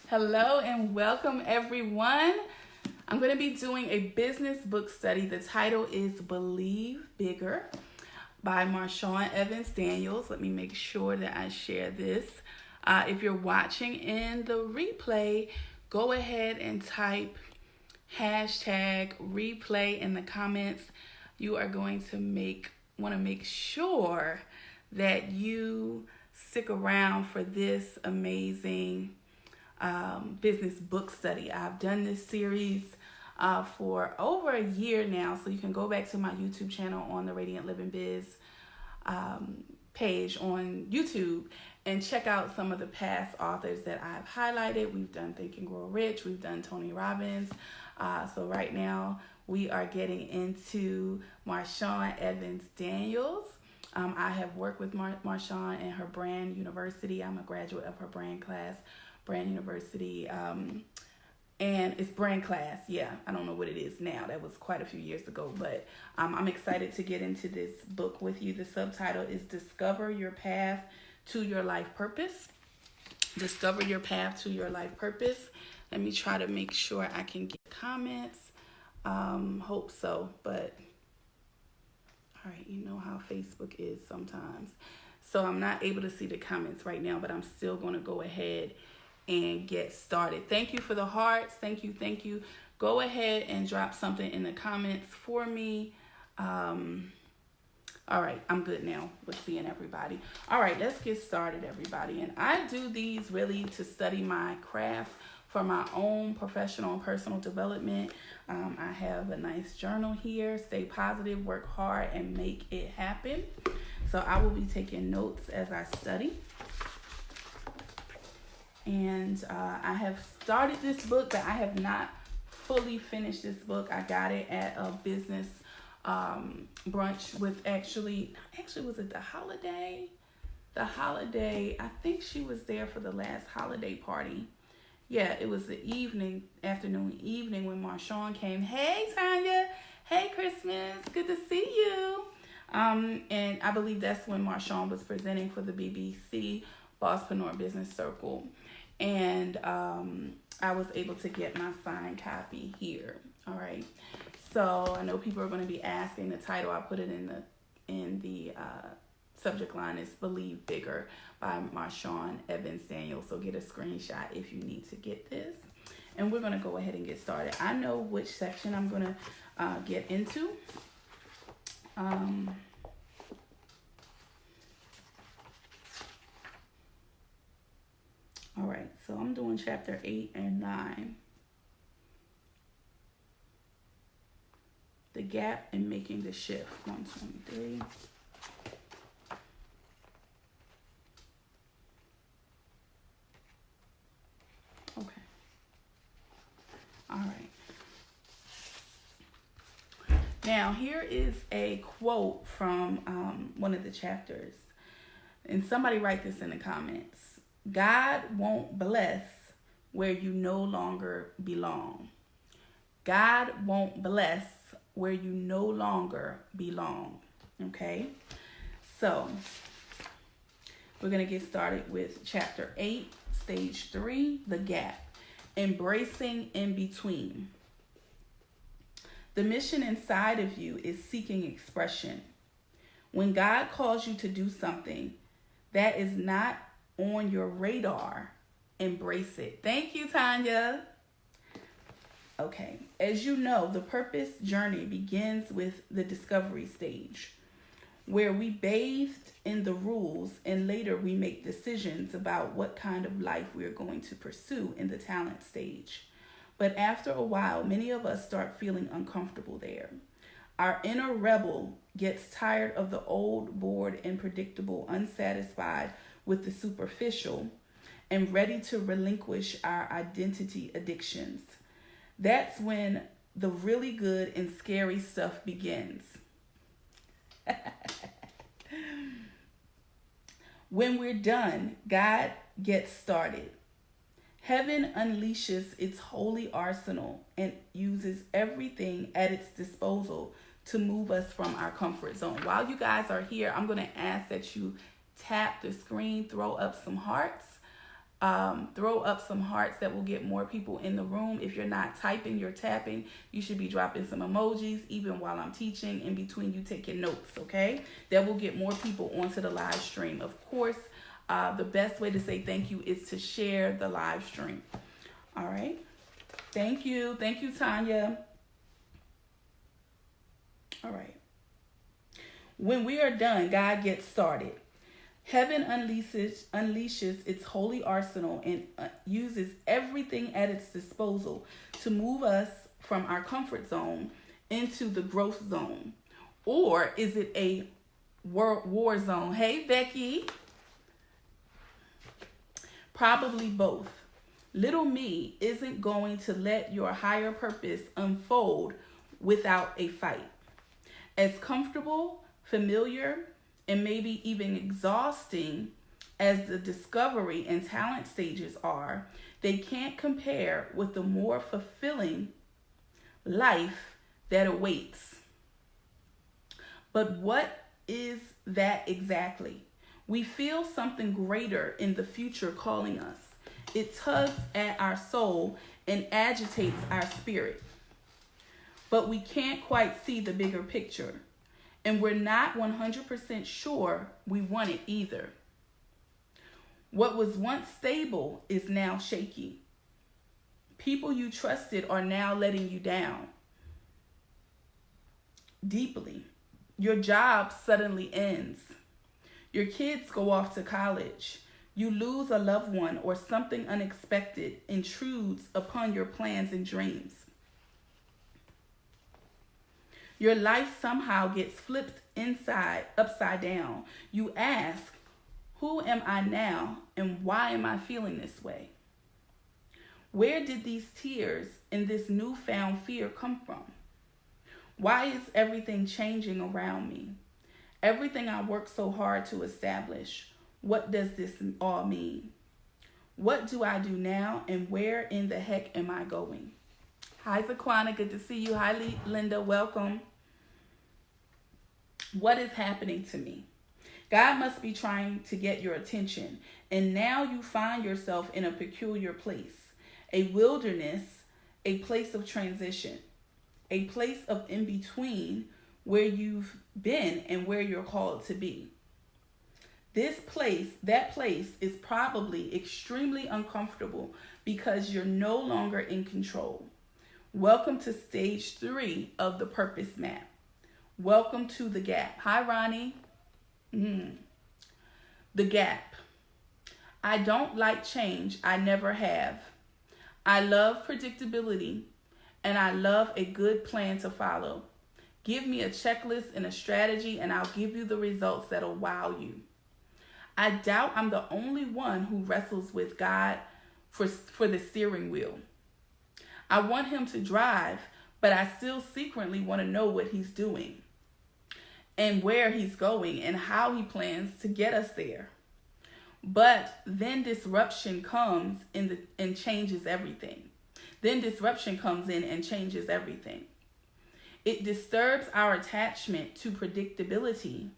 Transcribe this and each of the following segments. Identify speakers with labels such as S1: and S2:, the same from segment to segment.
S1: Hello and welcome everyone. I'm going to be doing a business book study. The title is Believe Bigger by Marshawn Evans-Daniels. Let me make sure that I share this. If you're watching in the replay, go ahead and type hashtag replay in the comments. You are going to want to make sure that you stick around for this amazing business book study. I've done this series for over a year now, so you can go back to my YouTube channel on the Radiant Living Biz page on YouTube and check out some of the past authors that I've highlighted. We've done Think and Grow Rich, we've done Tony Robbins. So right now we are getting into Marshawn Evans-Daniels. I have worked with Marshawn and her brand university. I'm a graduate of her brand university, and it's brand class. Yeah, I don't know what it is now. That was quite a few years ago, but I'm excited to get into this book with you. The subtitle is Discover Your Path to Your Life Purpose. Discover Your Path to Your Life Purpose. Let me try to make sure I can get comments. Hope so, but all right, you know how Facebook is sometimes. So I'm not able to see the comments right now, but I'm still going to go ahead and get started. Thank you for the hearts. Thank you. Go ahead and drop something in the comments for me. All right, I'm good now with seeing everybody. All right, let's get started, everybody. And I do these really to study my craft for my own professional and personal development. I have a nice journal here. Stay positive, work hard, and make it happen. So I will be taking notes as I study. And I have started this book, but I have not fully finished this book. I got it at a business brunch with actually was it the holiday? The holiday, I think she was there for the last holiday party. Yeah, it was the afternoon, evening when Marshawn came. Hey, Tanya. Hey, Christmas. Good to see you. And I believe that's when Marshawn was presenting for the BBC Bosspreneur Business Circle. And I was able to get my signed copy here. All right. So I know people are going to be asking. The title, I put it in the subject line, is Believe Bigger by Marshawn Evans-Daniels. So get a screenshot if you need to get this. And we're going to go ahead and get started. I know which section I'm going to get into. All right, so I'm doing chapter 8 and 9. The gap in making the shift. 123. Okay. All right. Now, here is a quote from one of the chapters. And somebody write this in the comments. God won't bless where you no longer belong. God won't bless where you no longer belong. Okay? So, we're going to get started with chapter 8, stage 3, the gap. Embracing in between. The mission inside of you is seeking expression. When God calls you to do something that is not on your radar, embrace it. Thank you, Tanya. Okay. As you know, the purpose journey begins with the discovery stage, where we bathed in the rules and later we make decisions about what kind of life we are going to pursue in the talent stage. But after a while, many of us start feeling uncomfortable there. Our inner rebel gets tired of the old, bored, and predictable, unsatisfied with the superficial, and ready to relinquish our identity addictions. That's when the really good and scary stuff begins. When we're done, God gets started. Heaven unleashes its holy arsenal and uses everything at its disposal to move us from our comfort zone. While you guys are here, I'm going to ask that you tap the screen, throw up some hearts. Throw up some hearts that will get more people in the room. If you're not typing, you're tapping. You should be dropping some emojis even while I'm teaching. In between, you taking notes, okay? That will get more people onto the live stream. Of course, the best way to say thank you is to share the live stream. All right. Thank you. Thank you, Tanya. All right. When we are done, God gets started. Heaven unleashes its holy arsenal and uses everything at its disposal to move us from our comfort zone into the growth zone. Or is it a war zone? Hey, Becky. Probably both. Little me isn't going to let your higher purpose unfold without a fight. As comfortable, familiar, and maybe even exhausting as the discovery and talent stages are, they can't compare with the more fulfilling life that awaits. But what is that exactly? We feel something greater in the future calling us. It tugs at our soul and agitates our spirit. But we can't quite see the bigger picture. And we're not 100% sure we want it either. What was once stable is now shaky. People you trusted are now letting you down deeply. Your job suddenly ends. Your kids go off to college. You lose a loved one or something unexpected intrudes upon your plans and dreams. Your life somehow gets flipped upside down. You ask, who am I now and why am I feeling this way? Where did these tears and this newfound fear come from? Why is everything changing around me? Everything I worked so hard to establish. What does this all mean? What do I do now and where in the heck am I going? Hi, Zaquana. Good to see you. Hi, Linda. Welcome. What is happening to me? God must be trying to get your attention. And now you find yourself in a peculiar place, a wilderness, a place of transition, a place of in between where you've been and where you're called to be. That place is probably extremely uncomfortable because you're no longer in control. Welcome to stage 3 of the purpose map. Welcome to the gap. Hi, Ronnie. The gap. I don't like change. I never have. I love predictability and I love a good plan to follow. Give me a checklist and a strategy and I'll give you the results that'll wow you. I doubt I'm the only one who wrestles with God for the steering wheel. I want him to drive, but I still secretly want to know what he's doing and where he's going and how he plans to get us there. But then disruption comes in and changes everything. Then disruption comes in and changes everything. It disturbs our attachment to predictability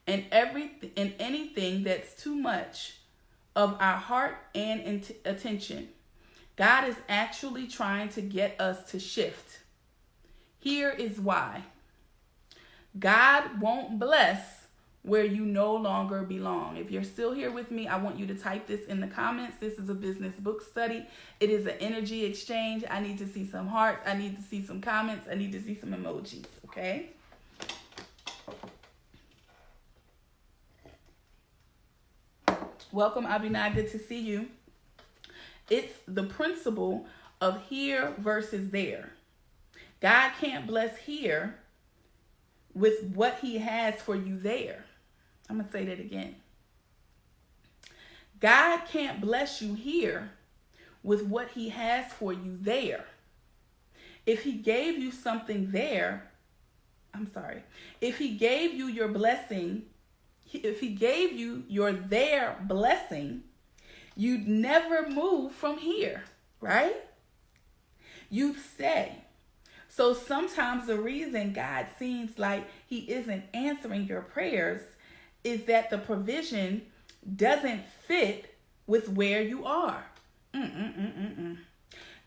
S1: and anything that's too much of our heart and attention. God is actually trying to get us to shift. Here is why. God won't bless where you no longer belong. If you're still here with me, I want you to type this in the comments. This is a business book study. It is an energy exchange. I need to see some hearts. I need to see some comments. I need to see some emojis, okay? Welcome, Abinah. Good to see you. It's the principle of here versus there. God can't bless here with what he has for you there. I'm going to say that again. God can't bless you here with what he has for you there. If he gave you something there, if he gave you your blessing, if he gave you your there blessing, you'd never move from here, right? You'd stay. So sometimes the reason God seems like he isn't answering your prayers is that the provision doesn't fit with where you are.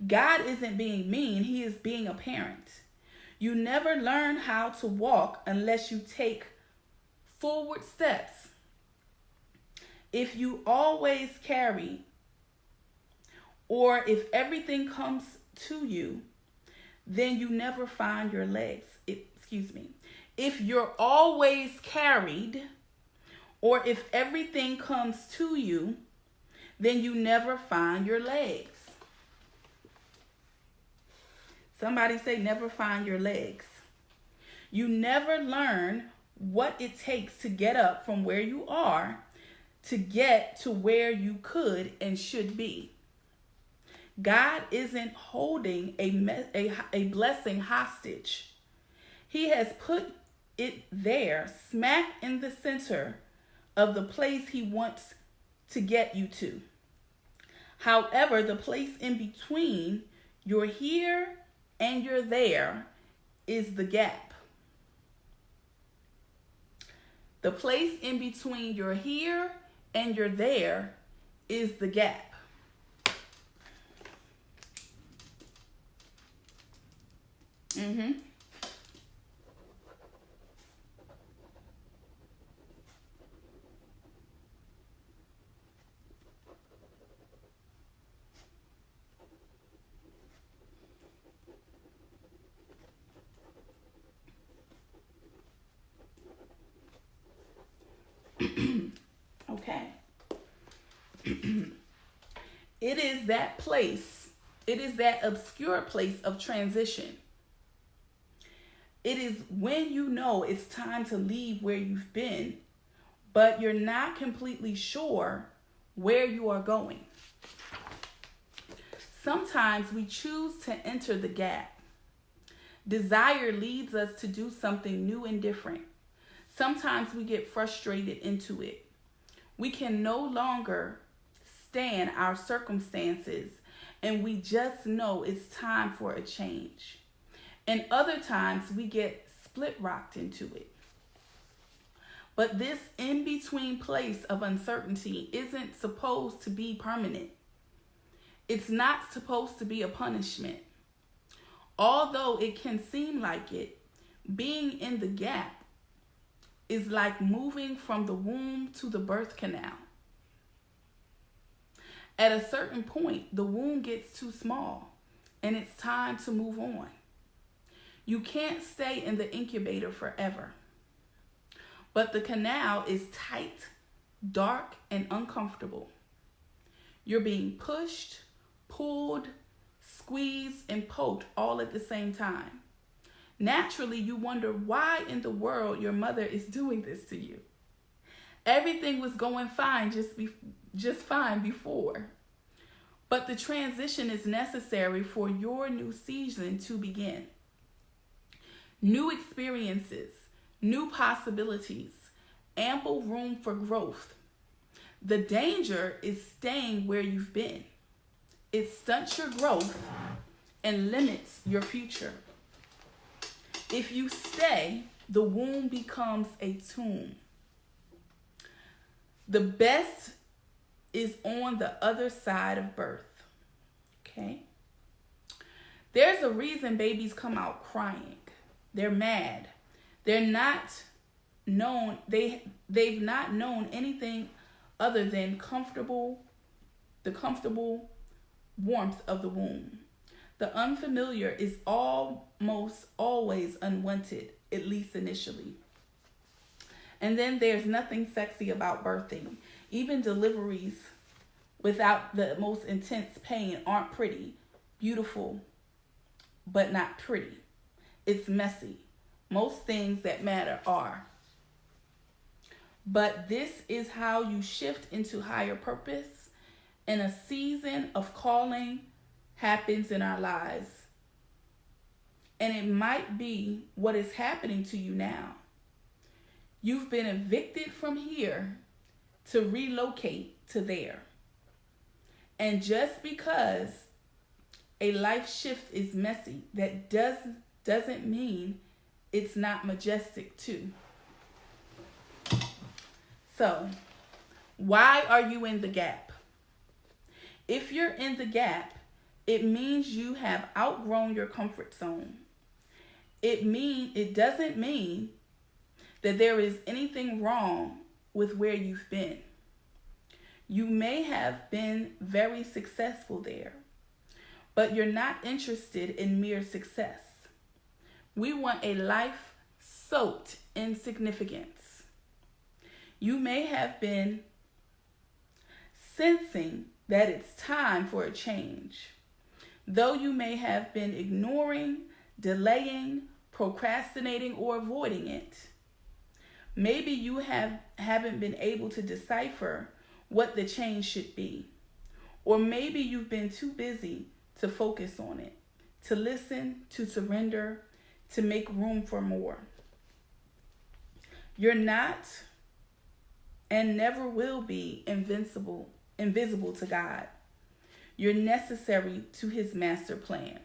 S1: God isn't being mean, he is being a parent. You never learn how to walk unless you take forward steps. If you always carry, or if everything comes to you, then you never find your legs. If you're always carried, or if everything comes to you, then you never find your legs. Somebody say, never find your legs. You never learn what it takes to get up from where you are to get to where you could and should be. God isn't holding a blessing hostage. He has put it there, smack in the center of the place he wants to get you to. However, the place in between you're here and you're there is the gap. The place in between you're here and you're there is the gap. Okay. It is that place. It is that obscure place of transition. It is when you know it's time to leave where you've been, but you're not completely sure where you are going. Sometimes we choose to enter the gap. Desire leads us to do something new and different. Sometimes we get frustrated into it. We can no longer stand our circumstances, and we just know it's time for a change. And other times we get split-rocked into it. But this in-between place of uncertainty isn't supposed to be permanent. It's not supposed to be a punishment. Although it can seem like it, being in the gap is like moving from the womb to the birth canal. At a certain point, the womb gets too small and it's time to move on. You can't stay in the incubator forever. But the canal is tight, dark, and uncomfortable. You're being pushed, pulled, squeezed, and poked all at the same time. Naturally, you wonder why in the world your mother is doing this to you. Everything was going fine just fine before. But the transition is necessary for your new season to begin. New experiences, new possibilities, ample room for growth. The danger is staying where you've been. It stunts your growth and limits your future. If you stay, the womb becomes a tomb. The best is on the other side of birth. Okay? There's a reason babies come out crying. They're mad. They've not known anything other than the comfortable warmth of the womb. The unfamiliar is almost always unwanted, at least initially. And then there's nothing sexy about birthing. Even deliveries without the most intense pain aren't pretty. Beautiful, but not pretty. It's messy. Most things that matter are. But this is how you shift into higher purpose, and a season of calling happens in our lives. And it might be what is happening to you now. You've been evicted from here to relocate to there. And just because a life shift is messy, that doesn't mean it's not majestic too. So, why are you in the gap? If you're in the gap, it means you have outgrown your comfort zone. It doesn't mean that there is anything wrong with where you've been. You may have been very successful there, but you're not interested in mere success. We want a life soaked in significance. You may have been sensing that it's time for a change, though you may have been ignoring, delaying, procrastinating, or avoiding it. Maybe you haven't been able to decipher what the change should be. Or maybe you've been too busy to focus on it, to listen, to surrender, to make room for more. You're not and never will be invisible to God. You're necessary to his master plan.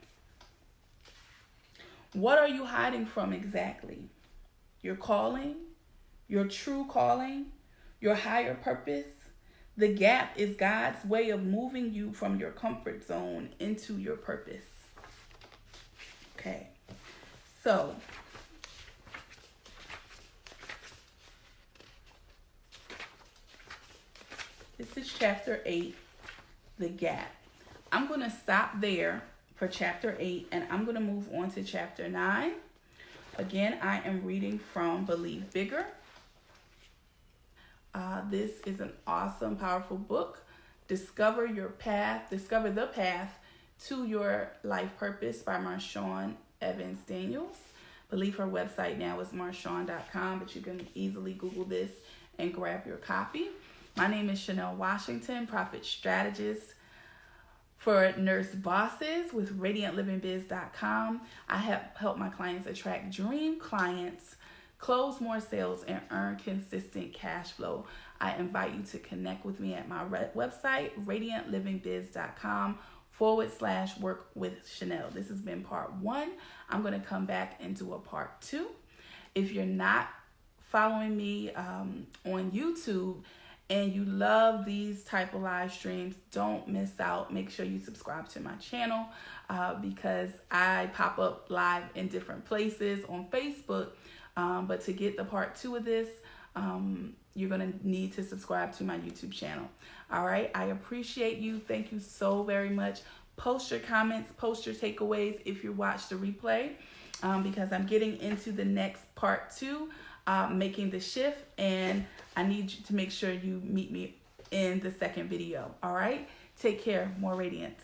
S1: What are you hiding from exactly? Your calling, your true calling, your higher purpose? The gap is God's way of moving you from your comfort zone into your purpose. Okay, so this is chapter 8, the gap. I'm going to stop there for chapter 8, and I'm going to move on to chapter 9. Again, I am reading from Believe Bigger. This is an awesome, powerful book. Discover the path to your life purpose by Marshawn Evans-Daniels. I believe her website now is marshawn.com, but you can easily Google this and grab your copy. My name is Chanelle Washington, Profit Strategist for Nurse Bosses with RadiantLivingBiz.com. I have helped my clients attract dream clients, close more sales, and earn consistent cash flow. I invite you to connect with me at my website, RadiantLivingBiz.com/work with Chanelle. This has been part 1. I'm going to come back and do a part 2. If you're not following me on YouTube and you love these type of live streams, don't miss out. Make sure you subscribe to my channel because I pop up live in different places on Facebook. But to get the part 2 of this, you're going to need to subscribe to my YouTube channel. All right. I appreciate you. Thank you so very much. Post your comments, post your takeaways if you watch the replay, because I'm getting into the next part 2, making the shift, and I need you to make sure you meet me in the second video. All right. Take care. More radiance.